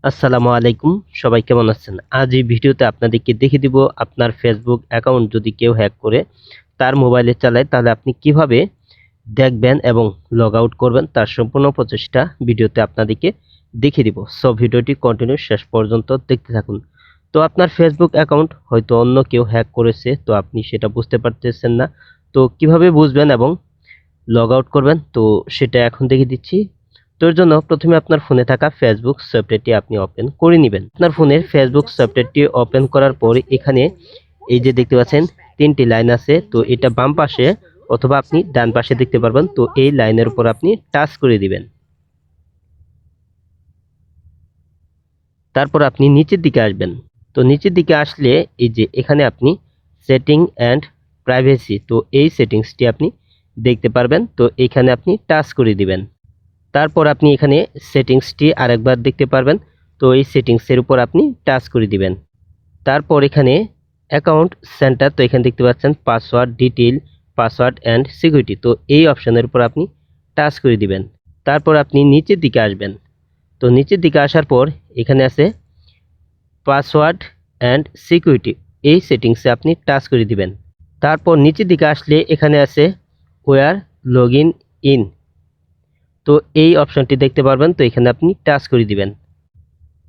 আসসালামু আলাইকুম, সবাই কেমন আছেন? আজ এই ভিডিওতে আপনাদেরকে দেখিয়ে দিব আপনার ফেসবুক অ্যাকাউন্ট যদি কেউ হ্যাক করে তার মোবাইলে চালায় তাহলে আপনি কিভাবে দেখবেন এবং লগ আউট করবেন তার সম্পূর্ণ প্রচেষ্টা ভিডিওতে আপনাদেরকে দেখিয়ে দিব। সো ভিডিওটি কন্টিনিউ শেষ পর্যন্ত দেখতে থাকুন। তো আপনার ফেসবুক অ্যাকাউন্ট হয়তো অন্য কেউ হ্যাক করেছে, তো আপনি সেটা বুঝতে পারতেছেন না। তো কিভাবে বুঝবেন এবং লগ আউট করবেন তো সেটা এখন দেখিয়ে দিচ্ছি। তো এর জন্য প্রথমে আপনার ফোনে থাকা ফেসবুক সফটওয়্যারটি আপনি ওপেন করে নেবেন। আপনার ফোনের ফেসবুক সফটওয়্যারটি ওপেন করার পর এখানে এই যে দেখতে পাচ্ছেন তিনটি লাইন আছে, তো এটা বাম পাশে অথবা আপনি ডান পাশে দেখতে পারবেন। তো এই লাইনের উপর আপনি টাচ করে দিবেন। তারপর আপনি নিচের দিকে আসবেন। তো নিচের দিকে আসলে এই যে এখানে আপনি সেটিং অ্যান্ড প্রাইভেসি, তো এই সেটিংসটি আপনি দেখতে পারবেন। তো এখানে আপনি টাচ করে দিবেন। তারপর আপনি এখানে সেটিংসটি আরেকবার দেখতে পারবেন। তো এই সেটিংসের উপর আপনি টাচ করে দিবেন। তারপর এখানে অ্যাকাউন্ট সেন্টার, তো এখানে দেখতে পাচ্ছেন password detail, password and security, তো এই অপশনের উপর আপনি টাচ করে দিবেন। তারপর আপনি নিচের দিকে আসবেন। তো নিচের দিকে আসার পর এখানে আছে পাসওয়ার্ড অ্যান্ড সিকিউরিটি, এই সেটিংসে আপনি টাচ করে দিবেন। তারপর নিচের দিকে আসলে এখানে আছে ওয়্যার লগ ইন, তো এই অপশনটি দেখতে পারবেন। তো এখানে আপনি টাচ করে দিবেন।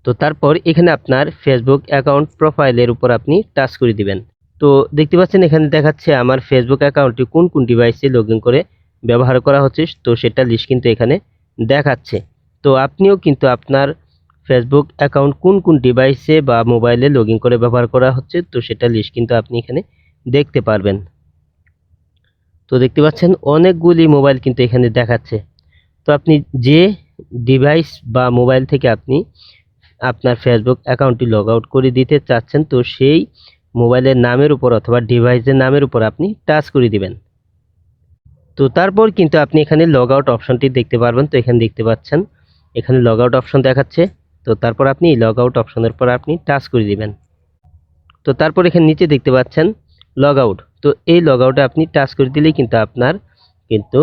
তো তারপর এখানে আপনার ফেসবুক অ্যাকাউন্ট প্রোফাইলের উপর আপনি টাচ করে দিবেন। তো দেখতে পাচ্ছেন এখানে দেখাচ্ছে আমার ফেসবুক অ্যাকাউন্টটি কোন কোন ডিভাইসে লগ ইন করে ব্যবহার করা হচ্ছে, তো সেটা লিস্ট কিন্তু এখানে দেখাচ্ছে। তো আপনিও কিন্তু আপনার ফেসবুক অ্যাকাউন্ট কোন কোন ডিভাইসে বা মোবাইলে লগ ইন করে ব্যবহার করা হচ্ছে, তো সেটা লিস্ট কিন্তু আপনি এখানে দেখতে পারবেন। তো দেখতে পাচ্ছেন অনেকগুলি মোবাইল কিন্তু এখানে দেখাচ্ছে। তো আপনি যে ডিভাইস বা মোবাইল থেকে আপনি আপনার ফেসবুক অ্যাকাউন্টটি লগ আউট করে দিতে চাচ্ছেন, তো সেই মোবাইলের নামের উপর অথবা ডিভাইসের নামের উপর আপনি টাচ করে দিবেন। তো তারপর কিন্তু আপনি এখানে লগ আউট অপশনটি দেখতে পারবেন। তো এখানে দেখতে পাচ্ছেন এখানে লগ আউট অপশন দেখাচ্ছে। তো তারপর আপনি লগ আউট অপশনের পর আপনি টাচ করে দিবেন। তো তারপর এখানে নিচে দেখতে পাচ্ছেন লগ আউট, তো এই লগ আউটে আপনি টাচ করে দিলেই কিন্তু আপনার কিন্তু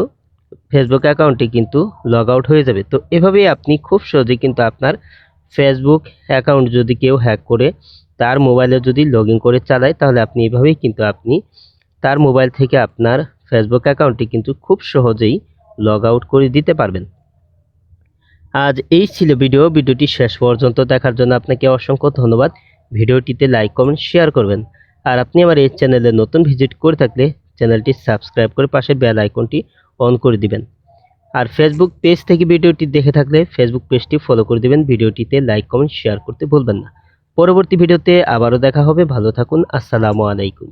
ফেসবুক অ্যাকাউন্টটি কিন্তু লগ আউট হয়ে যাবে। তো এভাবেই আপনি খুব সহজেই কিন্তু আপনার ফেসবুক অ্যাকাউন্ট যদি কেউ হ্যাক করে তার মোবাইলে যদি লগ ইন করে চালায় তাহলে আপনি এভাবেই কিন্তু আপনি তার মোবাইল থেকে আপনার ফেসবুক অ্যাকাউন্টটি কিন্তু খুব সহজেই লগ আউট করে দিতে পারবেন। আজ এই ছিল ভিডিওটি শেষ পর্যন্ত দেখার জন্য আপনাকে অসংখ্য ধন্যবাদ। ভিডিওটিতে লাইক কমেন্ট শেয়ার করবেন। আর আপনি আমার এই চ্যানেলে নতুন ভিজিট করে থাকলে চ্যানেলটি সাবস্ক্রাইব করে পাশের বেল আইকনটি অন করে দিবেন। আর ফেসবুক পেজ থেকে ভিডিওটি দেখে থাকলে ফেসবুক পেজটি ফলো করে দিবেন। ভিডিওটিতে লাইক কমেন্ট শেয়ার করতে ভুলবেন না। পরবর্তী ভিডিওতে আবারও দেখা হবে। ভালো থাকুন। আসসালামু আলাইকুম।